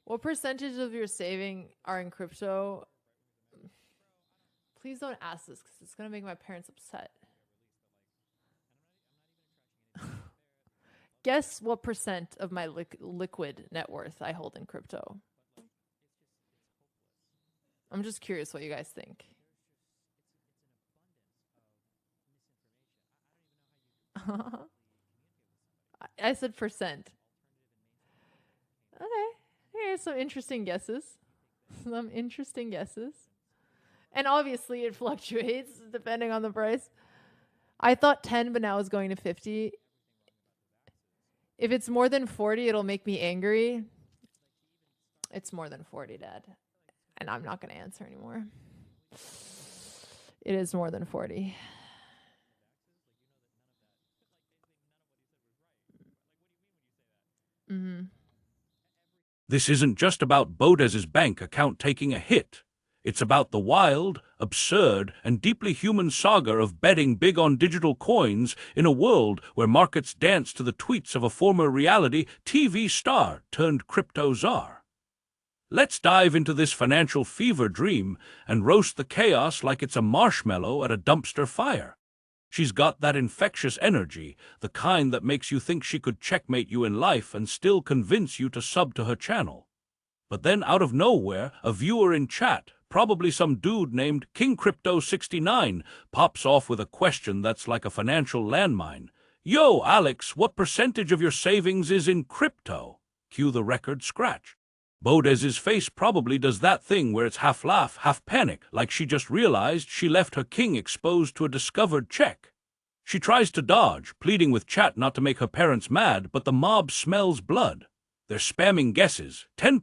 What percentage of your saving are in crypto? Please don't ask this because it's going to make my parents upset. Guess what percent of my liquid net worth I hold in crypto. I'm just curious what you guys think. I said percent. Okay. Here's some interesting guesses. Some interesting guesses. And obviously it fluctuates depending on the price. I thought 10, but now it's going to 50. If it's more than 40, it'll make me angry. It's more than 40, Dad. And I'm not going to answer anymore. It is more than 40. Mm-hmm. This isn't just about Botez's bank account taking a hit. It's about the wild, absurd, and deeply human saga of betting big on digital coins in a world where markets dance to the tweets of a former reality TV star turned crypto czar. Let's dive into this financial fever dream and roast the chaos like it's a marshmallow at a dumpster fire. She's got that infectious energy, the kind that makes you think she could checkmate you in life and still convince you to sub to her channel. But then out of nowhere, a viewer in chat, probably some dude named King Crypto 69, pops off with a question that's like a financial landmine. Yo, Alex, what percentage of your savings is in crypto? Cue the record scratch. Botez's face probably does that thing where it's half laugh, half panic, like she just realized she left her king exposed to a discovered check. She tries to dodge, pleading with chat not to make her parents mad, but the mob smells blood. They're spamming guesses, 10%,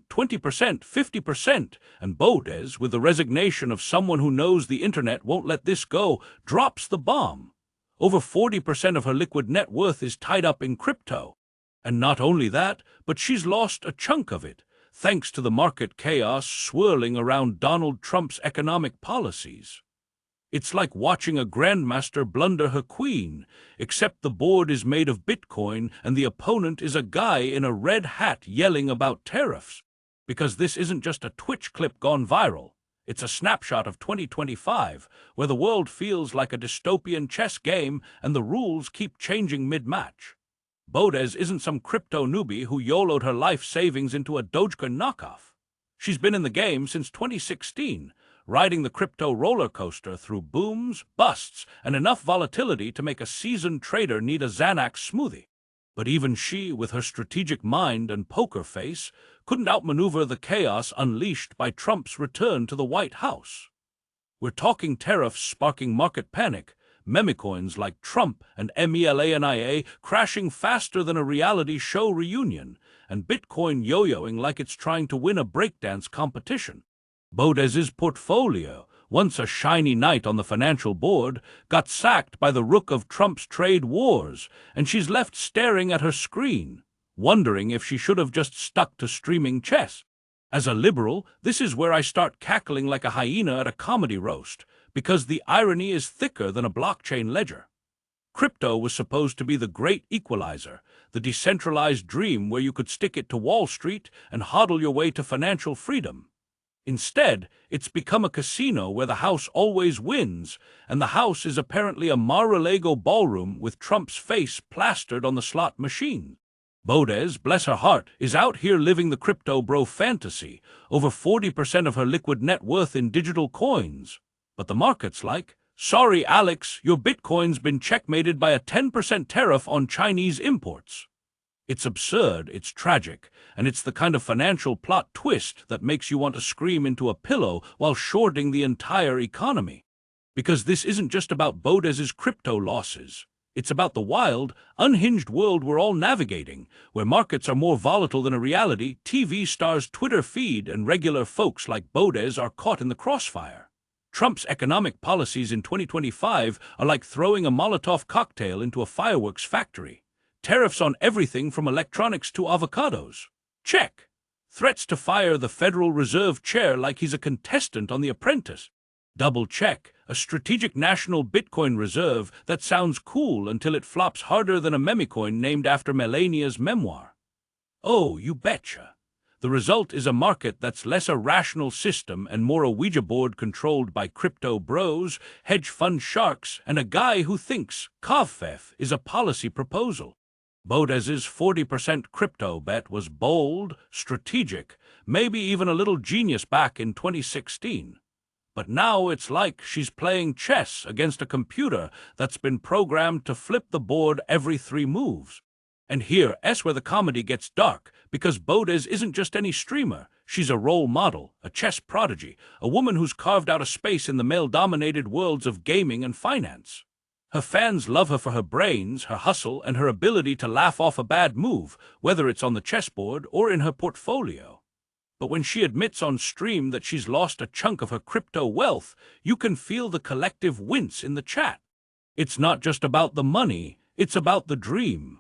20%, 50%, and Botez, with the resignation of someone who knows the internet won't let this go, drops the bomb. Over 40% of her liquid net worth is tied up in crypto. And not only that, but she's lost a chunk of it, thanks to the market chaos swirling around Donald Trump's economic policies. It's like watching a grandmaster blunder her queen, except the board is made of Bitcoin and the opponent is a guy in a red hat yelling about tariffs. Because this isn't just a Twitch clip gone viral. It's a snapshot of 2025, where the world feels like a dystopian chess game and the rules keep changing mid-match. Botez isn't some crypto newbie who YOLO'd her life savings into a Dogecoin knockoff. She's been in the game since 2016, riding the crypto roller coaster through booms, busts, and enough volatility to make a seasoned trader need a Xanax smoothie. But even she, with her strategic mind and poker face, couldn't outmaneuver the chaos unleashed by Trump's return to the White House. We're talking tariffs sparking market panic, memecoins like Trump and MELANIA crashing faster than a reality show reunion, and Bitcoin yo-yoing like it's trying to win a breakdance competition. Botez's portfolio, once a shiny knight on the financial board, got sacked by the rook of Trump's trade wars, and she's left staring at her screen, wondering if she should have just stuck to streaming chess. As a liberal, this is where I start cackling like a hyena at a comedy roast, because the irony is thicker than a blockchain ledger. Crypto was supposed to be the great equalizer, the decentralized dream where you could stick it to Wall Street and hodl your way to financial freedom. Instead, it's become a casino where the house always wins, and the house is apparently a Mar-a-Lago ballroom with Trump's face plastered on the slot machine. Botez, bless her heart, is out here living the crypto bro fantasy, over 40% of her liquid net worth in digital coins. But the market's like, sorry Alex, your Bitcoin's been checkmated by a 10% tariff on Chinese imports. It's absurd, it's tragic, and it's the kind of financial plot twist that makes you want to scream into a pillow while shorting the entire economy. Because this isn't just about Botez's crypto losses. It's about the wild, unhinged world we're all navigating, where markets are more volatile than a reality TV star's Twitter feed and regular folks like Botez are caught in the crossfire. Trump's economic policies in 2025 are like throwing a Molotov cocktail into a fireworks factory. Tariffs on everything from electronics to avocados. Check. Threats to fire the Federal Reserve chair like he's a contestant on The Apprentice. Double check. A strategic national Bitcoin reserve that sounds cool until it flops harder than a memecoin named after Melania's memoir. Oh, you betcha. The result is a market that's less a rational system and more a Ouija board controlled by crypto bros, hedge fund sharks, and a guy who thinks COVFEF is a policy proposal. Botez's 40% crypto bet was bold, strategic, maybe even a little genius back in 2016. But now it's like she's playing chess against a computer that's been programmed to flip the board every 3 moves. And here's where the comedy gets dark, because Botez isn't just any streamer. She's a role model, a chess prodigy, a woman who's carved out a space in the male-dominated worlds of gaming and finance. Her fans love her for her brains, her hustle, and her ability to laugh off a bad move, whether it's on the chessboard or in her portfolio. But when she admits on stream that she's lost a chunk of her crypto wealth, you can feel the collective wince in the chat. It's not just about the money, it's about the dream.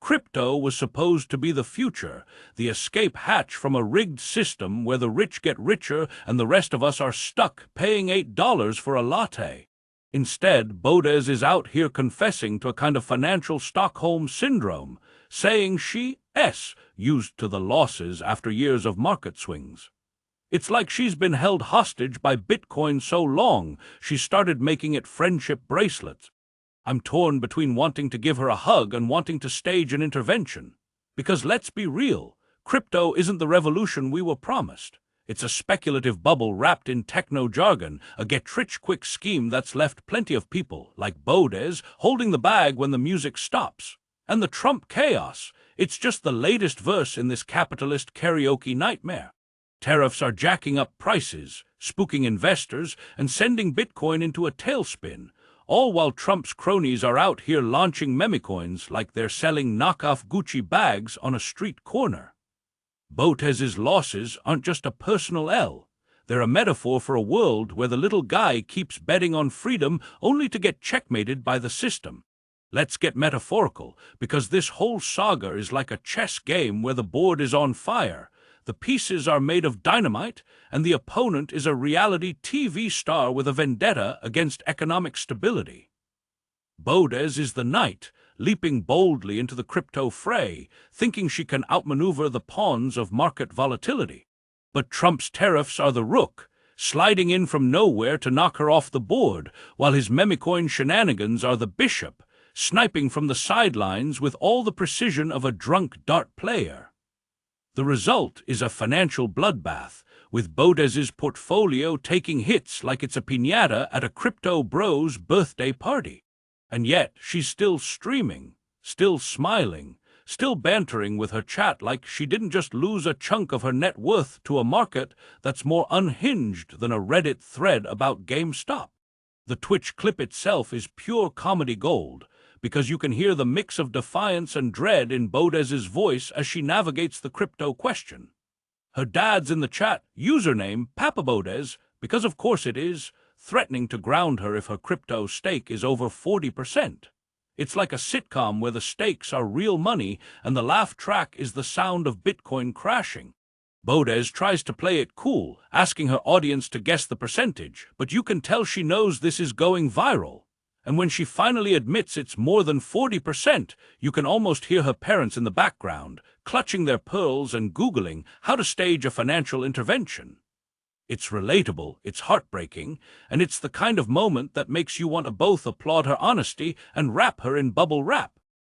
Crypto was supposed to be the future, the escape hatch from a rigged system where the rich get richer and the rest of us are stuck paying $8 for a latte. Instead, Botez is out here confessing to a kind of financial Stockholm syndrome, saying she's used to the losses after years of market swings. It's like she's been held hostage by Bitcoin so long, she started making it friendship bracelets. I'm torn between wanting to give her a hug and wanting to stage an intervention. Because let's be real, crypto isn't the revolution we were promised. It's a speculative bubble wrapped in techno jargon, a get-rich-quick scheme that's left plenty of people, like Botez, holding the bag when the music stops. And the Trump chaos, it's just the latest verse in this capitalist karaoke nightmare. Tariffs are jacking up prices, spooking investors, and sending Bitcoin into a tailspin, all while Trump's cronies are out here launching memecoins like they're selling knockoff Gucci bags on a street corner. Botez's losses aren't just a personal L. They're a metaphor for a world where the little guy keeps betting on freedom only to get checkmated by the system. Let's get metaphorical, because this whole saga is like a chess game where the board is on fire. The pieces are made of dynamite, and the opponent is a reality TV star with a vendetta against economic stability. Botez is the knight, leaping boldly into the crypto fray, thinking she can outmaneuver the pawns of market volatility. But Trump's tariffs are the rook, sliding in from nowhere to knock her off the board, while his memecoin shenanigans are the bishop, sniping from the sidelines with all the precision of a drunk dart player. The result is a financial bloodbath, with Botez's portfolio taking hits like it's a piñata at a crypto bro's birthday party. And yet she's still streaming, still smiling, still bantering with her chat like she didn't just lose a chunk of her net worth to a market that's more unhinged than a Reddit thread about GameStop. The Twitch clip itself is pure comedy gold, because you can hear the mix of defiance and dread in Botez's voice as she navigates the crypto question. Her dad's in the chat, username Papa Botez, because of course it is, threatening to ground her if her crypto stake is over 40%. It's like a sitcom where the stakes are real money and the laugh track is the sound of Bitcoin crashing. Botez tries to play it cool, asking her audience to guess the percentage, but you can tell she knows this is going viral. And when she finally admits it's more than 40%, you can almost hear her parents in the background, clutching their pearls and Googling how to stage a financial intervention. It's relatable, it's heartbreaking, and it's the kind of moment that makes you want to both applaud her honesty and wrap her in bubble wrap.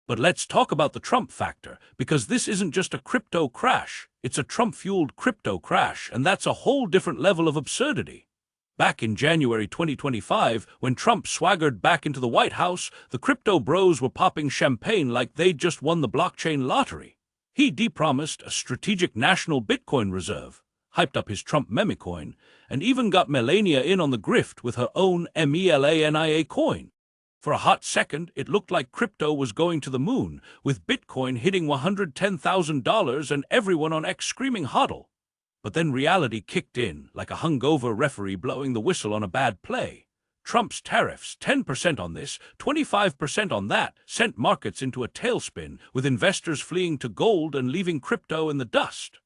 But let's talk about the Trump factor, because this isn't just a crypto crash, it's a Trump-fueled crypto crash, and that's a whole different level of absurdity. Back in January 2025, when Trump swaggered back into the White House, the crypto bros were popping champagne like they'd just won the blockchain lottery. He de-promised a strategic national Bitcoin reserve, hyped up his Trump memecoin, and even got Melania in on the grift with her own MELANIA coin. For a hot second, it looked like crypto was going to the moon, with Bitcoin hitting $110,000 and everyone on X screaming hodl. But then reality kicked in, like a hungover referee blowing the whistle on a bad play. Trump's tariffs, 10% on this, 25% on that, sent markets into a tailspin, with investors fleeing to gold and leaving crypto in the dust.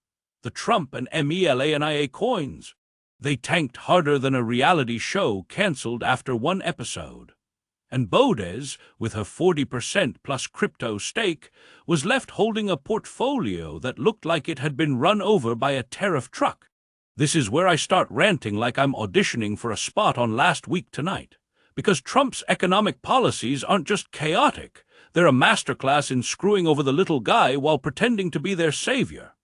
The Trump and MELANIA coins, they tanked harder than a reality show canceled after one episode. And Botez, with her 40% plus crypto stake, was left holding a portfolio that looked like it had been run over by a tariff truck. This is where I start ranting like I'm auditioning for a spot on Last Week Tonight. Because Trump's economic policies aren't just chaotic, they're a masterclass in screwing over the little guy while pretending to be their savior.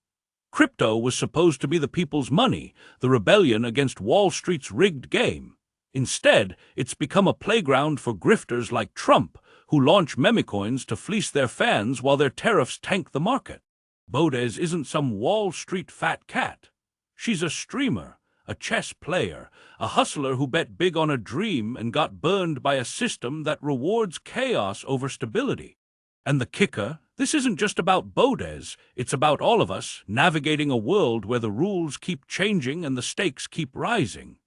Crypto was supposed to be the people's money, the rebellion against Wall Street's rigged game. Instead, it's become a playground for grifters like Trump, who launch memecoins to fleece their fans while their tariffs tank the market. Botez isn't some Wall Street fat cat. She's a streamer, a chess player, a hustler who bet big on a dream and got burned by a system that rewards chaos over stability. And the kicker, this isn't just about Botez, it's about all of us navigating a world where the rules keep changing and the stakes keep rising.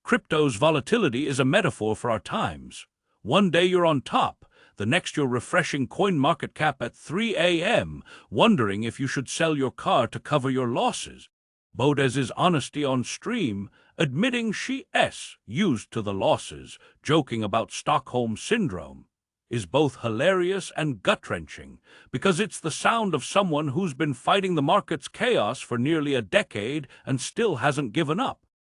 Crypto's volatility is a metaphor for our times. One day you're on top, the next you're refreshing CoinMarketCap at 3 a.m., wondering if you should sell your car to cover your losses. Botez's honesty on stream, admitting she's used to the losses, joking about Stockholm Syndrome, is both hilarious and gut-wrenching, because it's the sound of someone who's been fighting the market's chaos for nearly a decade and still hasn't given up.